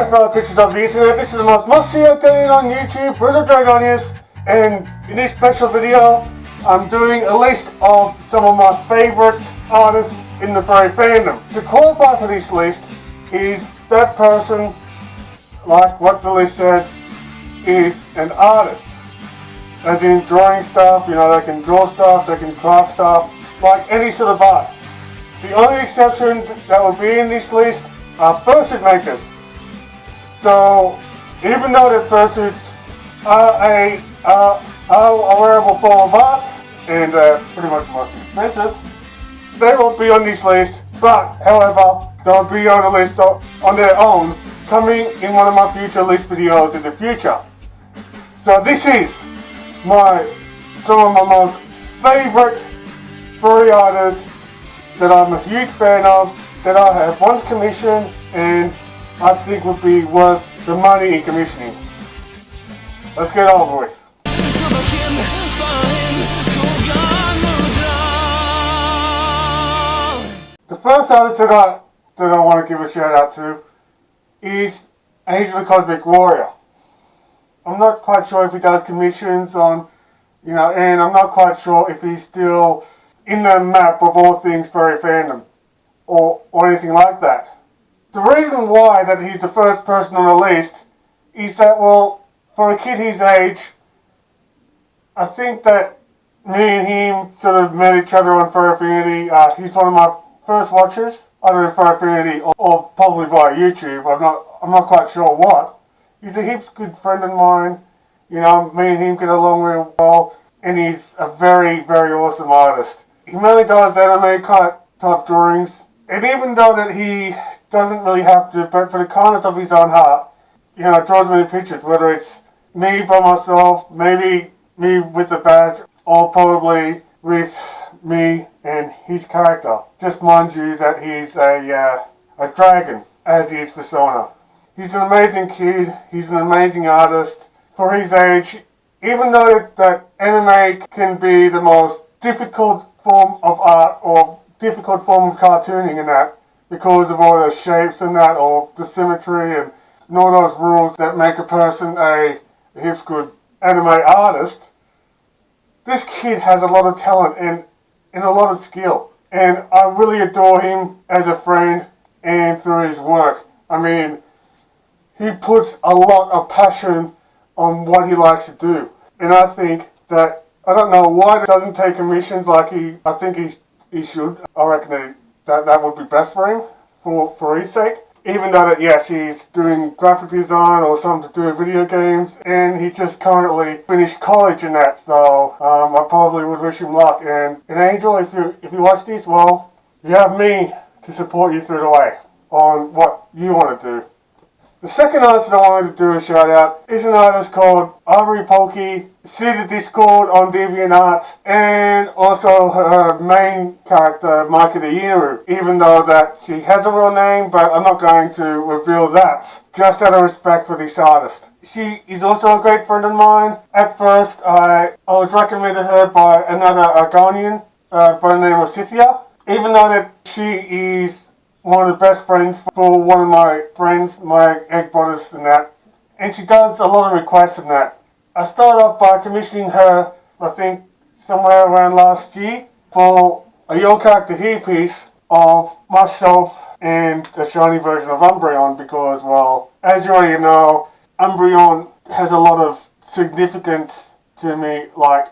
Hello fellow creatures of the internet, this is the most must-see going on YouTube, Bruzo Dragonius, and in this special video, I'm doing a list of some of my favourite artists in the furry fandom. To qualify for this list is that person, like what the list said, is an artist. As in drawing stuff, you know, they can draw stuff, they can craft stuff, like any sort of art. The only exception that will be in this list are fursuit makers. So, even though the fursuits are a wearable form of art, and pretty much the most expensive, they won't be on this list, but, however, they'll be on a list on their own, coming in one of my future list videos in the future. So this is some of my most favourite furry artists that I'm a huge fan of, that I have once commissioned and I think would be worth the money in commissioning. Let's get over with. The first artist that I want to give a shout out to is Angel the Cosmic Warrior. I'm not quite sure if he does commissions on, you know, and I'm not quite sure if he's still in the map of all things furry fandom or anything like that. The reason why that he's the first person on the list is that, well, for a kid his age, I think that me and him sort of met each other on Furry Affinity. He's one of my first watchers, either in Furry Affinity or probably via YouTube. I'm not quite sure what. He's a heaps good friend of mine. You know, me and him get along real well, and he's a very, very awesome artist. He mainly does anime type drawings, and even though that he doesn't really have to, but for the kindness of his own heart, you know, draws many pictures, whether it's me by myself, maybe me with the badge, or probably with me and his character. Just mind you that he's a dragon, as is Persona. He's an amazing kid, he's an amazing artist. For his age, even though that anime can be the most difficult form of art or difficult form of cartooning and that, because of all the shapes and that, or the symmetry and all those rules that make a person a heaps good anime artist, this kid has a lot of talent and a lot of skill. And I really adore him as a friend and through his work. I mean, he puts a lot of passion on what he likes to do. And I think that, I don't know why he doesn't take commissions like I think he should. I reckon that would be best for him, for his sake. Even though that, yes, he's doing graphic design or something to do with video games, and he just currently finished college in that, so I probably would wish him luck. And Angel, if you watch this, well, you have me to support you through the way on what you want to do. The second artist that I wanted to do a shout out is an artist called Poki. See the Discord on DeviantArt, and also her main character, Mikey the Yeenroo, even though that she has a real name, but I'm not going to reveal that, just out of respect for this artist. She is also a great friend of mine. At first, I was recommended her by another Argonian by the name of Cynthia, even though that she is one of the best friends for one of my friends, my egg brothers and that. And she does a lot of requests and that. I started off by commissioning her, I think, somewhere around last year, for a Your Character Here piece of myself and the shiny version of Umbreon, because, well, as you already know, Umbreon has a lot of significance to me. Like,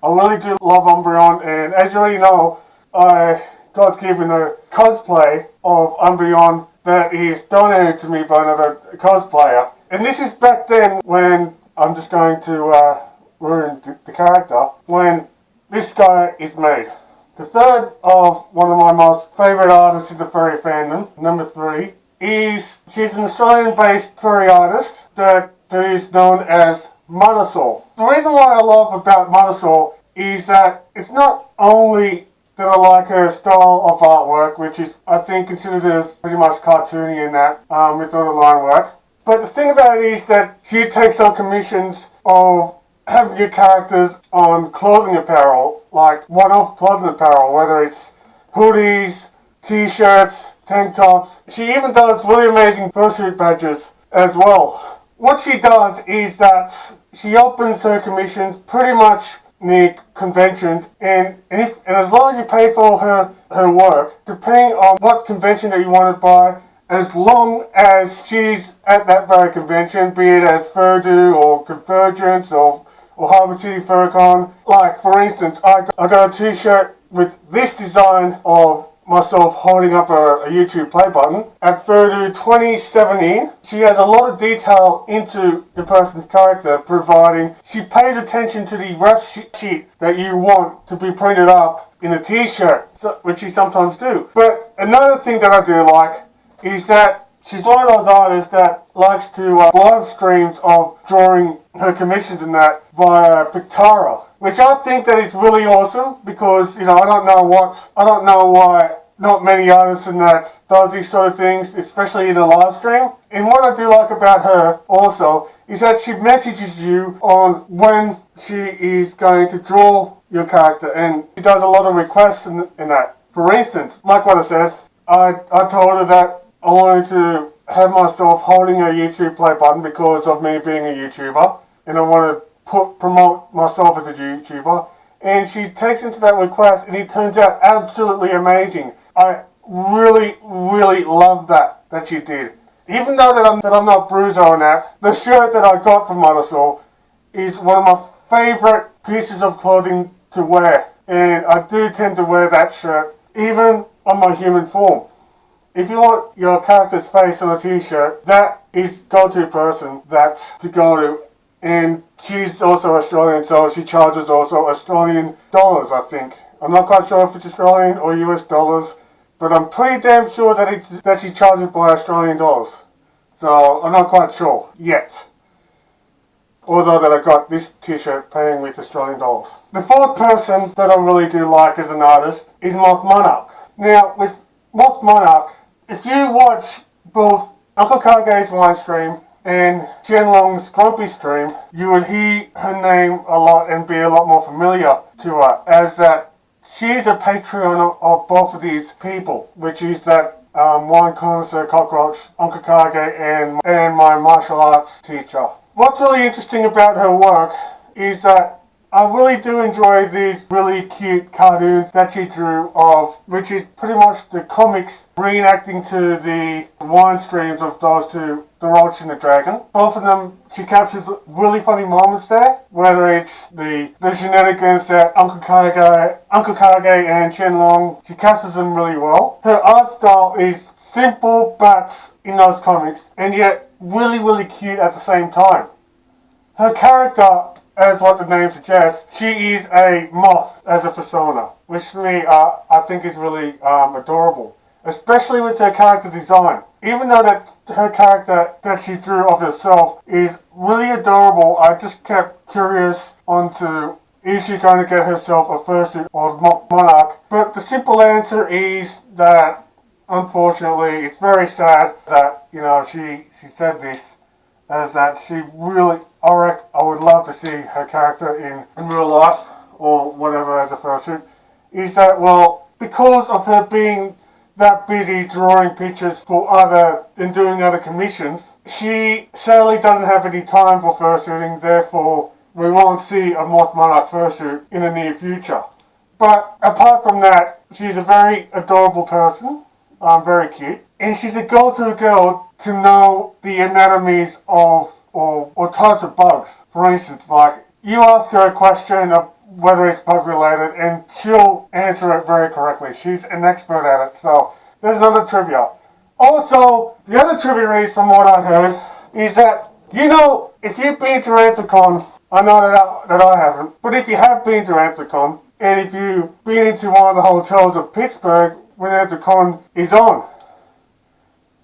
I really do love Umbreon, and as you already know, I got given a cosplay of Umbreon that is donated to me by another cosplayer. And this is back then when, I'm just going to ruin the character, when this guy is made. The third of one of my most favourite artists in the furry fandom, number 3, she's an Australian-based furry artist that is known as Muttasaur. The reason why I love about Muttasaur is that it's not only that I like her style of artwork, which is, I think, considered as pretty much cartoony in that, with all the line work. But the thing about it is that she takes on commissions of having your characters on clothing apparel, like one-off clothing apparel, whether it's hoodies, t-shirts, tank tops. She even does really amazing Fursuit badges as well. What she does is that she opens her commissions pretty much near conventions, and as long as you pay for her work, depending on what convention that you want to buy, as long as she's at that very convention, be it as Furdo or Convergence or Harbour City FurCon. Like, for instance, I got a t-shirt with this design of myself holding up a YouTube play button at Furdo 2017. She has a lot of detail into the person's character, providing she pays attention to the ref sheet that you want to be printed up in a t-shirt, which she sometimes do. But another thing that I do like is that she's one of those artists that likes to live streams of drawing her commissions and that via Pictara, which I think that is really awesome, because, I don't know why not many artists in that does these sort of things, especially in a live stream. And what I do like about her also is that she messages you on when she is going to draw your character, and she does a lot of requests in that. For instance, like what I said, I told her that I wanted to have myself holding a YouTube play button because of me being a YouTuber, and I want to promote myself as a YouTuber. And she takes into that request, and it turns out absolutely amazing. I really, really love that she did. Even though that I'm not Bruzo on that, the shirt that I got from Muttasaur is one of my favourite pieces of clothing to wear. And I do tend to wear that shirt, even on my human form. If you want your character's face on a t-shirt, that is go-to person to go to. And she's also Australian, so she charges also Australian dollars, I think. I'm not quite sure if it's Australian or US dollars, but I'm pretty damn sure that she charges by Australian dollars. So I'm not quite sure yet. Although that I got this t-shirt paying with Australian dollars. The fourth person that I really do like as an artist is Moth Monarch. Now, with Moth Monarch, if you watch both Uncle Kage's wine stream and Qianlong's Grumpy stream, you would hear her name a lot and be a lot more familiar to her, as that she's a Patreon of both of these people, which is that wine connoisseur cockroach, Uncle Kage, and my martial arts teacher. What's really interesting about her work is that I really do enjoy these really cute cartoons that she drew of, which is pretty much the comics reenacting to the wine streams of those two, the Roach and the Dragon. Both of them, she captures really funny moments there, whether it's the shenanigans that Uncle Kage and Qianlong, she captures them really well. Her art style is simple but in those comics, and yet really, really cute at the same time. Her character, as what the name suggests, she is a moth as a persona, which to me I think is really adorable, especially with her character design. Even though that her character that she drew of herself is really adorable, I just kept curious onto, is she going to get herself a Fursuit or Monarch? But the simple answer is that, unfortunately, it's very sad that, she said this, as that she really, I would love to see her character in real life, or whatever, as a Fursuit, is that, well, because of her being that busy drawing pictures and doing other commissions, she sadly doesn't have any time for fursuiting, therefore we won't see a Moth Monarch fursuit in the near future. But apart from that, she's a very adorable person, very cute, and she's a go-to girl to know the anatomies of or types of bugs. For instance, like, you ask her a question of whether it's bug related and she'll answer it very correctly. She's an expert at it. So there's another trivia. Also, the other trivia is, from what I heard, is that, if you've been to Anthrocon, I know that I haven't, but if you have been to Anthrocon, and if you've been into one of the hotels of Pittsburgh when Anthrocon is on,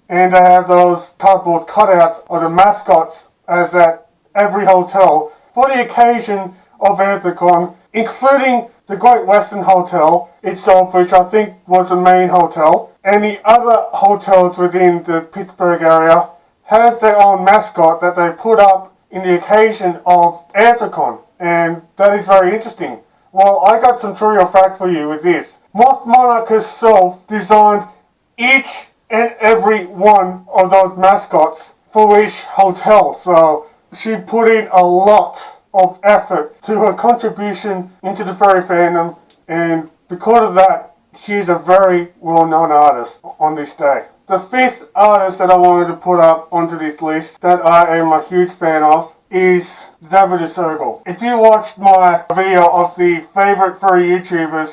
and they have those cardboard cutouts of the mascots as at every hotel for the occasion of Anthrocon, including the Great Western Hotel itself, which I think was the main hotel, and the other hotels within the Pittsburgh area has their own mascot that they put up in the occasion of Anthrocon, and that is very interesting. Well, I got some trivia fact for you with this. Moth Monarch herself designed each and every one of those mascots for each hotel. So she put in a lot of effort to her contribution into the furry fandom, and because of that, she's a very well-known artist on this day. The fifth artist that I wanted to put up onto this list that I am a huge fan of is Zabu the Sergal. If you watched my video of the favourite furry YouTubers,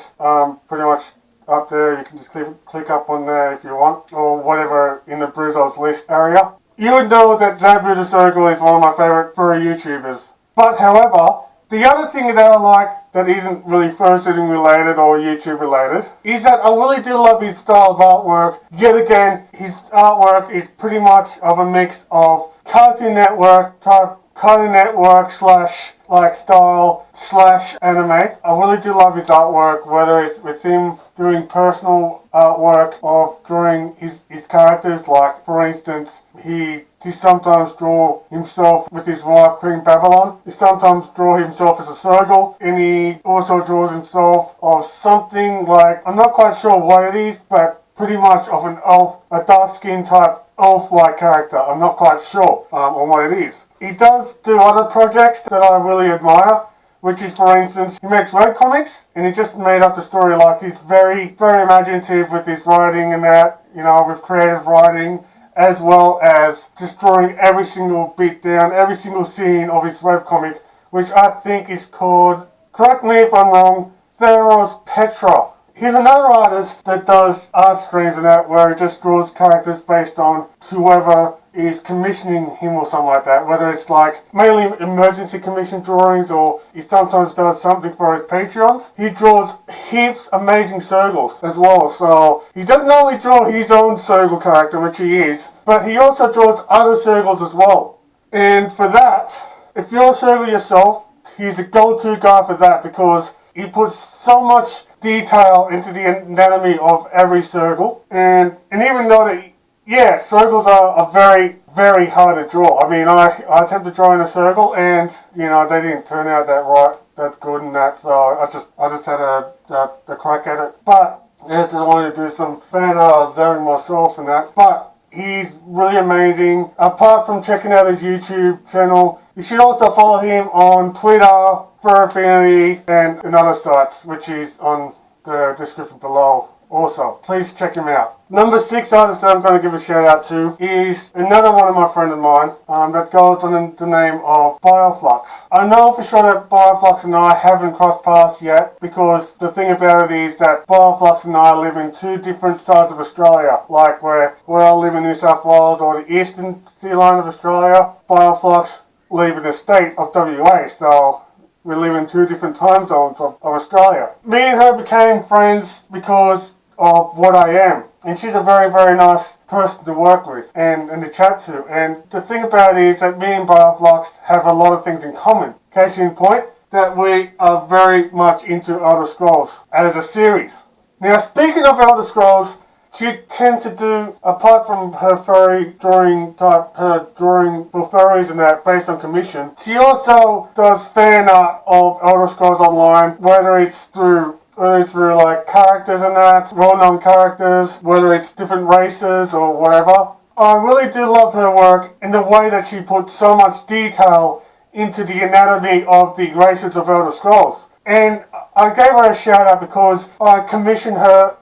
pretty much up there, you can just click up on there if you want, or whatever in the Bruzo's list area. You would know that Zabu the Sergal is one of my favourite furry YouTubers. But however, the other thing that I like that isn't really fursuiting related or YouTube related is that I really do love his style of artwork. Yet again, his artwork is pretty much of a mix of Cartoon Network type, Cartoon Network slash like style slash anime. I really do love his artwork, whether it's with him doing personal artwork of drawing his characters, like for instance, he sometimes draw himself with his wife Queen Babylon. He sometimes draw himself as a Sergal, and he also draws himself of something like, I'm not quite sure what it is, but pretty much of an elf, a dark skin type elf-like character. I'm not quite sure on what it is. He does do other projects that I really admire, which is, for instance, he makes webcomics, and he just made up the story. Like, he's very, very imaginative with his writing and that, you know, with creative writing, as well as just drawing every single beat down, every single scene of his webcomic, which I think is called, correct me if I'm wrong, Theros Petra. He's another artist that does art streams and that, where he just draws characters based on whoever is commissioning him or something like that, whether it's like mainly emergency commission drawings, or he sometimes does something for his Patreons. He draws heaps amazing Sergals as well, so he doesn't only draw his own Sergal character, which he is, but he also draws other Sergals as well. And for that, if you're a Sergal yourself, he's a go-to guy for that, because he puts so much detail into the anatomy of every Sergal, and even though that, yeah, Sergals are very, very hard to draw. I mean, I attempted drawing a Sergal, and you know, they didn't turn out that good and that, so I just had a crack at it. But yes, I wanted to do some fan art observing myself and that. But he's really amazing. Apart from checking out his YouTube channel, you should also follow him on Twitter, Furry, and other sites, which is on the description below. Also, please check him out. Number 6 artist that I'm going to give a shout out to is another one of my friend of mine that goes under the name of Bioflux. I know for sure that Bioflux and I haven't crossed paths yet, because the thing about it is that Bioflux and I live in two different sides of Australia. Like where I live in New South Wales, or the eastern sea line of Australia, Bioflux live in the state of WA. So we live in two different time zones of Australia. Me and her became friends because of what I am, and she's a very, very nice person to work with and to chat to. And the thing about it is that me and Bioflux have a lot of things in common. Case in point, that we are very much into Elder Scrolls as a series. Now, speaking of Elder Scrolls, she tends to do, apart from her furry drawing type, her drawing for furries and that based on commission, she also does fan art of Elder Scrolls Online, whether it's through like characters and that, well-known characters, whether it's different races or whatever. I really do love her work in the way that she puts so much detail into the anatomy of the races of Elder Scrolls. And I gave her a shout out because I commissioned her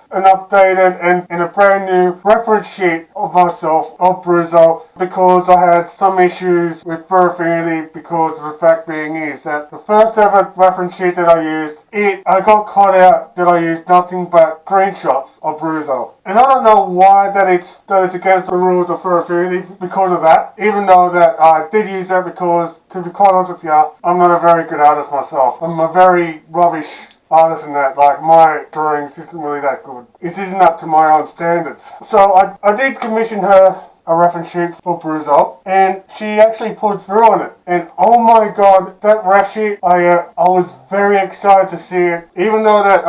an updated and a brand new reference sheet of myself, of Bruzo, because I had some issues with fur affinity, because of the fact being is that the first ever reference sheet that I used, I got caught out that I used nothing but screenshots of Bruzo. And I don't know why that it's against the rules of fur affinity because of that, even though that I did use that, because to be quite honest with you, I'm not a very good artist myself. I'm a very rubbish artist in that, like my drawings isn't really that good. It isn't up to my own standards. So I did commission her a reference sheet for Bruzo, and she actually pulled through on it. And oh my god, that ref sheet, I was very excited to see it. Even though that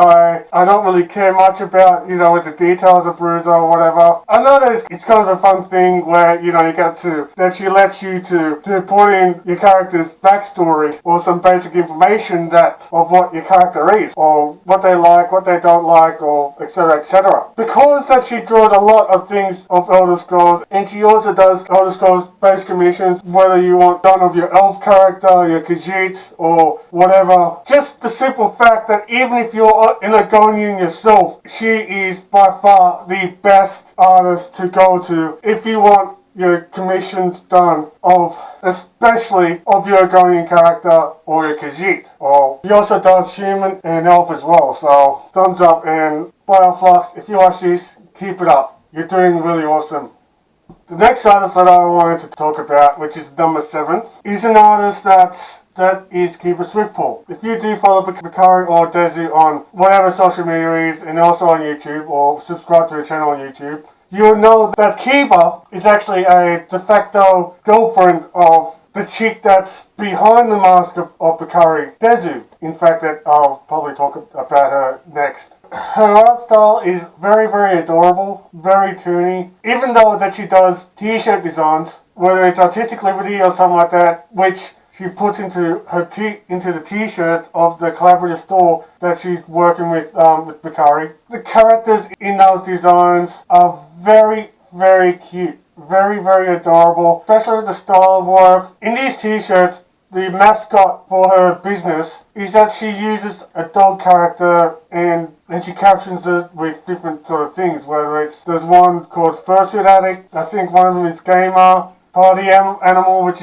I don't really care much about, with the details of Bruzo or whatever. I know that it's kind of a fun thing where, you get to, that she lets you to put in your character's backstory or some basic information of what your character is, or what they like, what they don't like, or etc, etc. Because that she draws a lot of things of Elder Scrolls, and she also does Elder Scrolls base commissions, whether you want done of your elf character, your Khajiit, or whatever. Just the simple fact that even if you're an Argonian yourself, she is by far the best artist to go to if you want your commissions done especially of your Argonian character or your Khajiit. Or he also does human and elf as well, so thumbs up. And Bioflux, if you watch this, keep it up. You're doing really awesome. The next artist that I wanted to talk about, which is number 7, is an artist that is Kiba Swiftpool. If you do follow Pocari or Dezu on whatever social media is, and also on YouTube, or subscribe to her channel on YouTube, you'll know that Kiba is actually a de facto girlfriend of the chick that's behind the mask of Pocari, Dezu. In fact, that I'll probably talk about her next. Her art style is very, very adorable, very toony, even though that she does t-shirt designs, whether it's Artistic Liberty or something like that, which she puts into the t-shirts of the collaborative store that she's working with Pocari. The characters in those designs are very, very cute. Very, very adorable, especially the style of work. In these t-shirts, the mascot for her business is that she uses a dog character and she captions it with different sort of things, whether there's one called Fursuit Addict, I think one of them is Gamer, Party Animal, which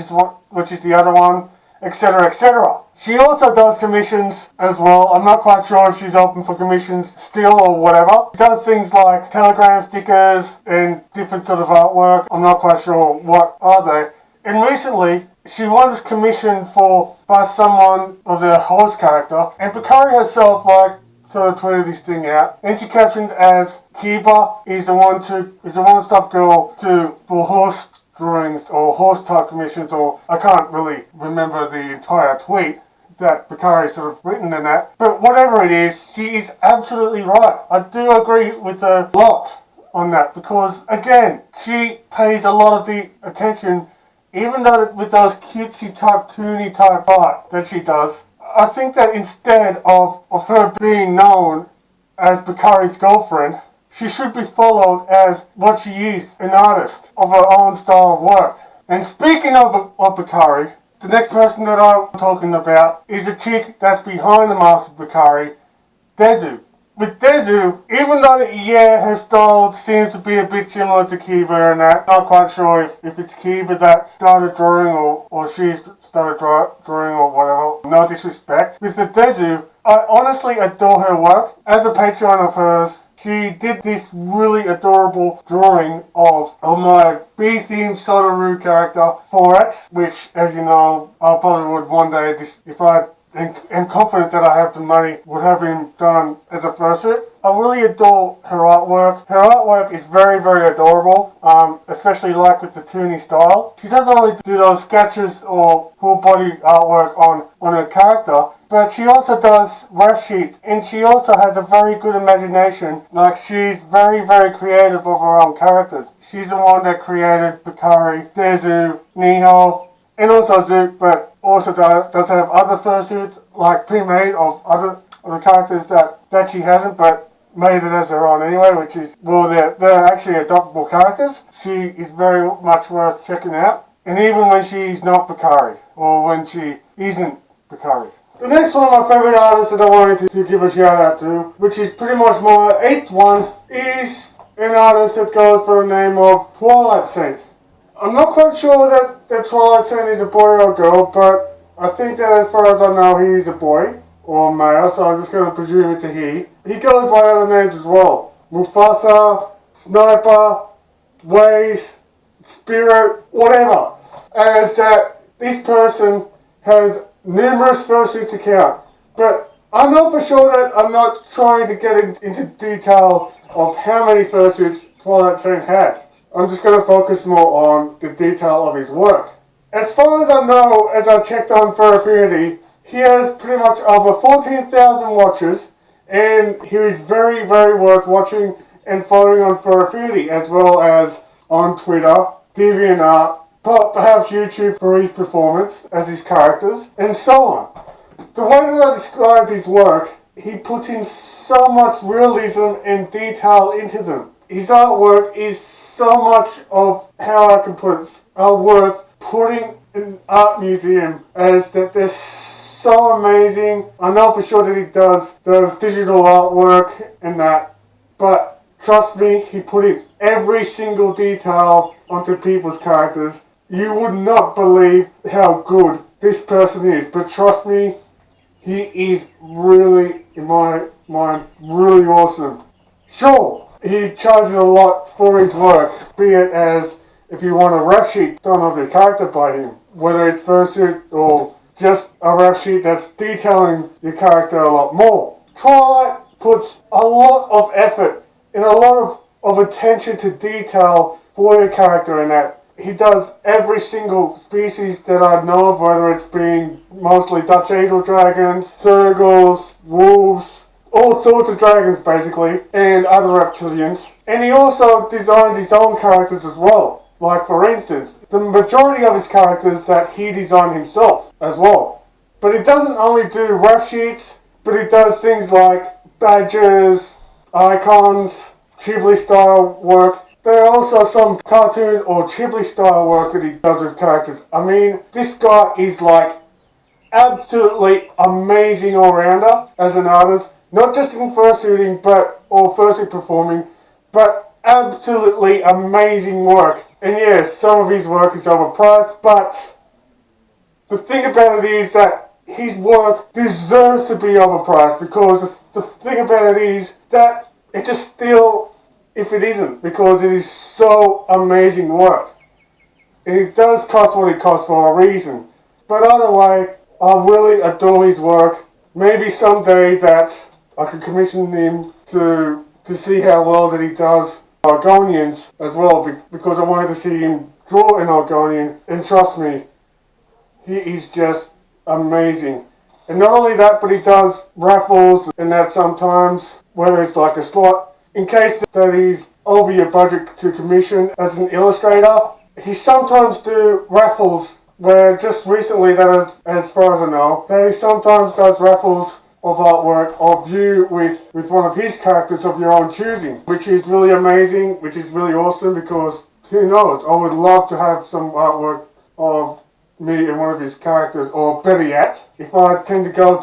is the other one, etc, etc. She also does commissions as well. I'm not quite sure if she's open for commissions still or whatever. She does things like telegram stickers and different sort of artwork. I'm not quite sure what are they. And recently, she was commissioned by someone of the horse character, and Pocari herself sort of tweeted this thing out, and she captioned as Kiba is the one-stop girl for horse drawings or horse type commissions, or I can't really remember the entire tweet that Pocari sort of written in that. But whatever it is, she is absolutely right. I do agree with her a lot on that, because again, she pays a lot of the attention, even though with those cutesy type, toony type art that she does. I think that instead of her being known as Pocari's girlfriend, she should be followed as what she is, an artist of her own style of work. And speaking of Pocari, the next person that I'm talking about is a chick that's behind the mask of Pocari, Dezu. With Dezu, even though, her style seems to be a bit similar to Kiba and that, not quite sure if it's Kiba that started drawing or she started drawing or whatever, no disrespect. With the Dezu, I honestly adore her work. As a Patreon of hers, she did this really adorable drawing of my B-themed Sodaru character, 4X, which, as you know, I probably would one day, if I am confident that I have the money, would have him done as a fursuit. I really adore her artwork. Her artwork is very, very adorable, especially with the toony style. She doesn't only do those sketches or full body artwork on her character, but she also does ref sheets, and she also has a very good imagination. She's very, very creative of her own characters. She's the one that created Pocari, Dezu, Niho, and also Zoot, but also does have other fursuits, pre-made of other characters that she hasn't, but made it as her own anyway, which is, they're actually adoptable characters. She is very much worth checking out. And even when she's not Pocari, or when she isn't Pocari. The next one of my favourite artists that I wanted to give a shout out to, which is pretty much my 8th one, is an artist that goes by the name of TwilightSaint. I'm not quite sure that TwilightSaint is a boy or a girl, but I think that as far as I know, he is a boy or a male, so I'm just going to presume it's a he. He goes by other names as well. Mufasa, Sniper, Waze, Spirit, whatever. As that this person has numerous fursuits to count. But I know for sure that I'm not trying to get into detail of how many fursuits TwilightSaint has. I'm just going to focus more on the detail of his work. As far as I know, as I checked on Furry, he has pretty much over 14,000 watches, and he is very, very worth watching and following on Furry, as well as on Twitter, DeviantArt, perhaps YouTube for his performance as his characters, and so on. The way that I described his work, he puts in so much realism and detail into them. His artwork is so much of, how I can put it, worth putting in an art museum, as that they're so amazing. I know for sure that he does digital artwork and that, but trust me, he put in every single detail onto people's characters. You would not believe how good this person is, but trust me, he is really, in my mind, really awesome. Sure, he charges a lot for his work, be it as if you want a ref sheet done of your character by him, whether it's Fursuit or just a ref sheet that's detailing your character a lot more. Twilight puts a lot of effort and a lot of attention to detail for your character in that. He does every single species that I know of, whether it's being mostly Dutch angel dragons, sergals, wolves, all sorts of dragons basically, and other reptilians. And he also designs his own characters as well. Like for instance, the majority of his characters that he designed himself as well. But he doesn't only do ref sheets, but he does things like badges, icons, Ghibli style work. There are also some cartoon or Ghibli style work that he does with characters. I mean, this guy is like absolutely amazing all-rounder as an artist. Not just in fursuiting or fursuit performing, but absolutely amazing work. And yes, some of his work is overpriced, but the thing about it is that his work deserves to be overpriced, because the thing about it is that it's a steal if it isn't, because it is so amazing work. And it does cost what it costs for a reason. But either way, I really adore his work. Maybe someday that I could commission him to see how well that he does Argonians as well, because I wanted to see him draw an Argonian, and trust me, he is just amazing. And not only that, but he does raffles and that sometimes, whether it's like a slot, in case that he's over your budget to commission as an illustrator. He sometimes do raffles where just recently, that is, as far as I know, that he sometimes does raffles of artwork of you with one of his characters of your own choosing, which is really amazing, which is really awesome, because who knows, I would love to have some artwork of me and one of his characters, or better yet, if I tend to go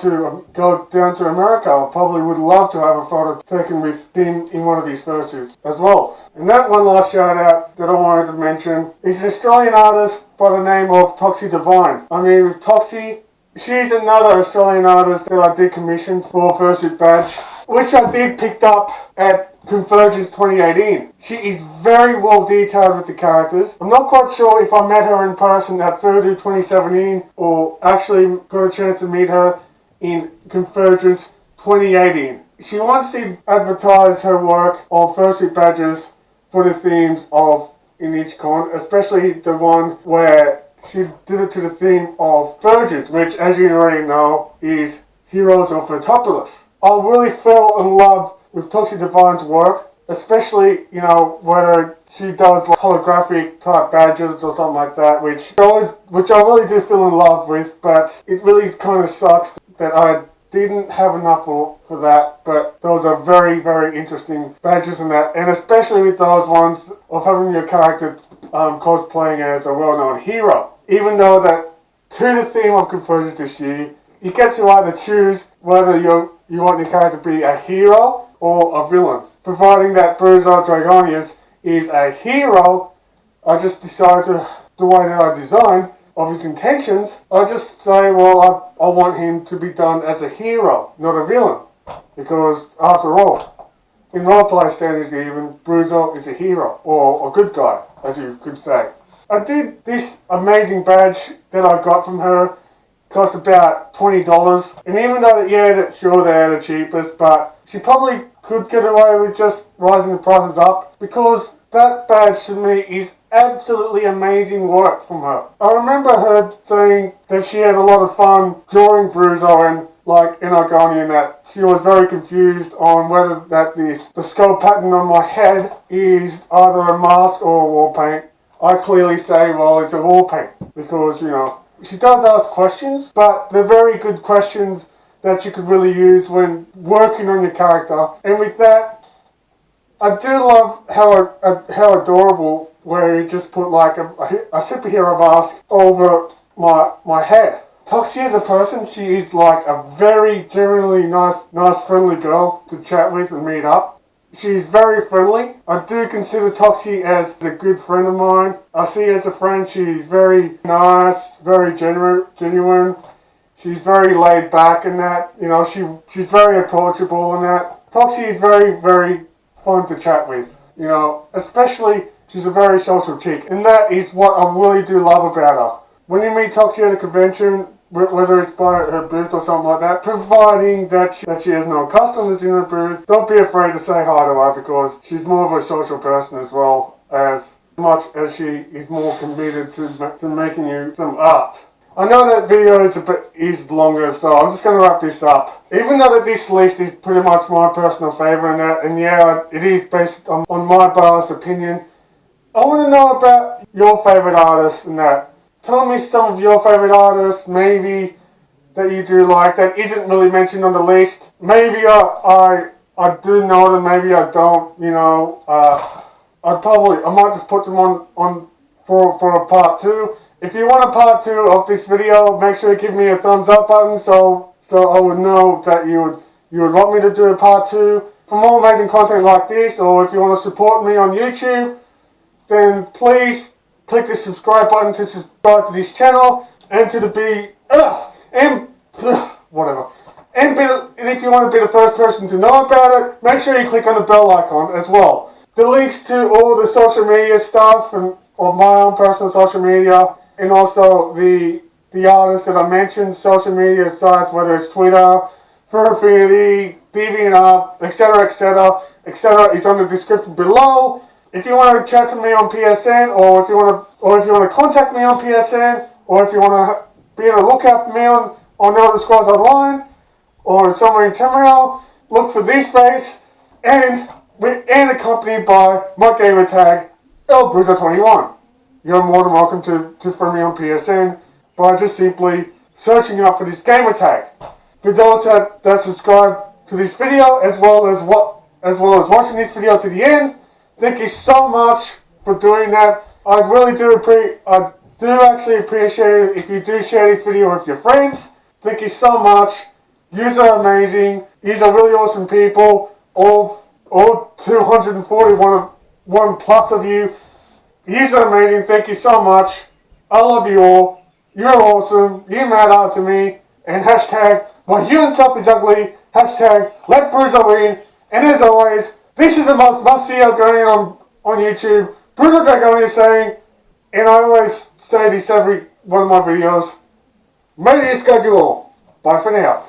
down to America, I probably would love to have a photo taken with him in one of his fursuits as well. And that one last shout out that I wanted to mention is an Australian artist by the name of Toxi De Vyne. I mean, with Toxi, she's another Australian artist that I did commission for Fursuit badge, which I did pick up at Convergence 2018. She is very well detailed with the characters. I'm not quite sure if I met her in person at Furry 2017 or actually got a chance to meet her in Convergence 2018. She wants to advertise her work on Fursuit badges for the themes of in each con, especially the one where she did it to the theme of virgins, which, as you already know, is Heroes of Photopoulos. I really fell in love with Toxi De Vyne's work, especially, whether she does like holographic type badges or something like that, which I really do feel in love with, but it really kind of sucks that I didn't have enough for that. But those are very, very interesting badges in that, and especially with those ones of having your character cosplaying as a well-known hero. Even though that, to the theme of Convergence this year, you get to either choose whether you want your character to be a hero or a villain. Providing that Bruzo Dragonius is a hero, I just decided the way that I designed of his intentions, I just say, well, I want him to be done as a hero, not a villain. Because, after all, in roleplay standards even, Bruzo is a hero, or a good guy, as you could say. I did this amazing badge that I got from her, cost about $20, and even though, they're the cheapest, but she probably could get away with just rising the prices up, because That badge to me is absolutely amazing work from her. I remember her saying that she had a lot of fun drawing Bruzo and like in Argonian, that she was very confused on whether that the skull pattern on my head is either a mask or a wall paint. I clearly say, well, it's a wall paint because, you know, she does ask questions, but they're very good questions that you could really use when working on your character. And with that, I do love how adorable where you just put like a superhero mask over my head. Toxi as a person, she is like a very generally nice friendly girl to chat with and meet up. She's very friendly. I do consider Toxi as a good friend of mine. I see her as a friend. She's very nice, very genuine. She's very laid back in that. You know, she's very approachable in that. Toxi is very, very fun to chat with. You know, especially she's a very social chick. And that is what I really do love about her. When you meet Toxi at a convention, whether it's by her booth or something like that, providing that she has no customers in her booth, don't be afraid to say hi to her because she's more of a social person as well, as much as she is more committed to making you some art. I know that video is longer, so I'm just going to wrap this up. Even though that this list is pretty much my personal favourite in that, and yeah, it is based on my biased opinion, I want to know about your favourite artists and that. Tell me some of your favourite artists, maybe, that you do like, that isn't really mentioned on the list. Maybe I do know them, maybe I don't, you know. I might just put them on for a part 2. If you want a part 2 of this video, make sure you give me a thumbs up button so I would know that you would want me to do a part 2. For more amazing content like this, or if you want to support me on YouTube, then please click the subscribe button to subscribe to this channel and to whatever. And if you want to be the first person to know about it, make sure you click on the bell icon as well. The links to all the social media stuff and of my own personal social media, and also the artists that I mentioned, social media sites, whether it's Twitter, Furry, DeviantArt, etc., is on the description below. If you want to chat to me on PSN, or if you want to contact me on PSN, or if you want to be on the lookout for me on Elder Scrolls Online, or somewhere in Tamriel, look for this face, and accompanied by my gamer tag, Bruzo21. You're more than welcome to friend me on PSN by just simply searching up for this gamer tag. For those that subscribe to this video, as well as watching this video to the end, thank you so much for doing that. I do actually appreciate it if you do share this video with your friends. Thank you so much. Yous are amazing. Yous are really awesome people. All 241 plus of you. Yous are amazing. Thank you so much. I love you all. You're awesome. You matter to me. And hashtag, my human self is ugly. Hashtag, let Bruzo win. And as always, this is the most must-see Argonian on YouTube. Bruzo Dragonius saying, and I always say this every one of my videos, may the schedule. Bye for now.